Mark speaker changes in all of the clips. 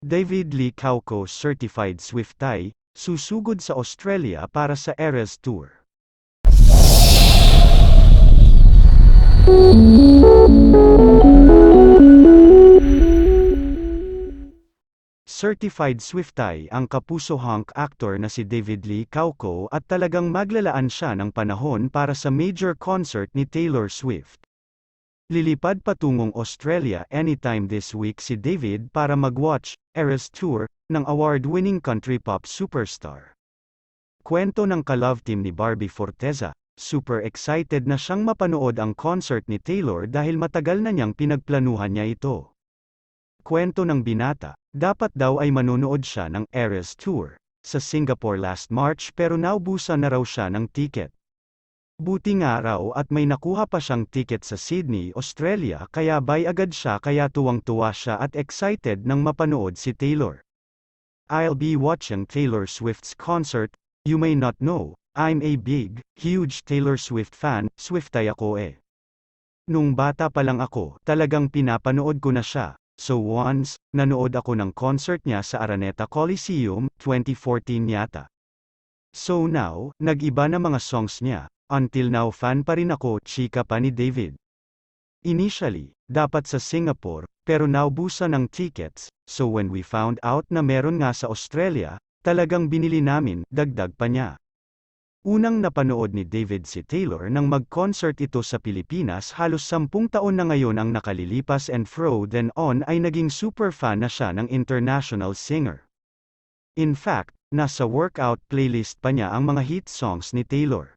Speaker 1: David Lee Cauco Certified Swiftie, susugod sa Australia para sa Eras Tour. Certified Swiftie ang kapuso hunk actor na si David Lee Cauco at talagang maglalaan siya ng panahon para sa major concert ni Taylor Swift. Lilipad patungong Australia anytime this week si David para mag-watch Eras Tour ng award-winning country pop superstar. Kwento ng ka-love team ni Barbie Forteza, super excited na siyang mapanood ang concert ni Taylor dahil matagal na niyang pinagplanuhan niya ito. Kwento ng binata, dapat daw ay manonood siya ng Eras Tour sa Singapore last March pero naubusan na raw siya ng ticket. Buti nga raw at may nakuha pa siyang ticket sa Sydney, Australia kaya buy agad siya kaya tuwang-tuwa siya at excited nang mapanood si Taylor. I'll be watching Taylor Swift's concert, you may not know, I'm a big, huge Taylor Swift fan, Swiftie ako eh. Nung bata pa lang ako, talagang pinapanood ko na siya, so once, nanood ako ng concert niya sa Araneta Coliseum, 2014 yata. So now, nag-iba na mga songs niya. Until now fan pa rin ako, chika pa ni David. Initially, dapat sa Singapore, pero naubusan ng tickets, so when we found out na meron nga sa Australia, talagang binili namin, dagdag pa niya. Unang napanood ni David si Taylor nang mag-concert ito sa Pilipinas halos 10 taon na ngayon ang nakalilipas and from then on ay naging super fan na siya ng international singer. In fact, nasa workout playlist pa niya ang mga hit songs ni Taylor.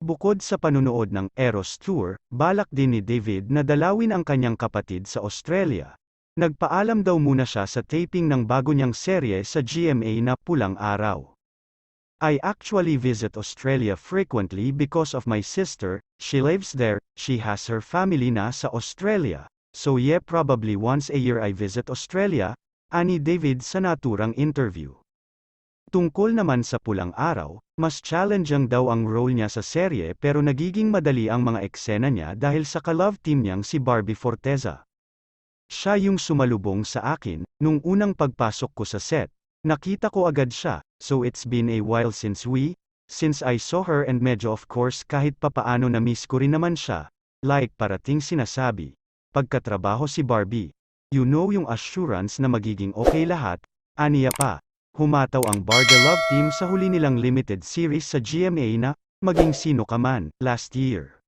Speaker 1: Bukod sa panunood ng Eras Tour, balak din ni David na dalawin ang kanyang kapatid sa Australia. Nagpaalam daw muna siya sa taping ng bago niyang serye sa GMA na Pulang Araw. I actually visit Australia frequently because of my sister, she lives there, she has her family na sa Australia, so yeah probably once a year I visit Australia, ani David sa naturang interview. Tungkol naman sa Pulang Araw, mas challenging daw ang role niya sa serye pero nagiging madali ang mga eksena niya dahil sa ka-love team niyang si Barbie Forteza. Siya yung sumalubong sa akin, nung unang pagpasok ko sa set, nakita ko agad siya, so it's been a while since I saw her and medyo of course kahit papaano na miss ko rin naman siya, like parating sinasabi, pagkatrabaho si Barbie, you know yung assurance na magiging okay lahat, aniya pa. Humataw ang Barga Love Team sa huli nilang limited series sa GMA na, Maging Sino Ka Man, last year.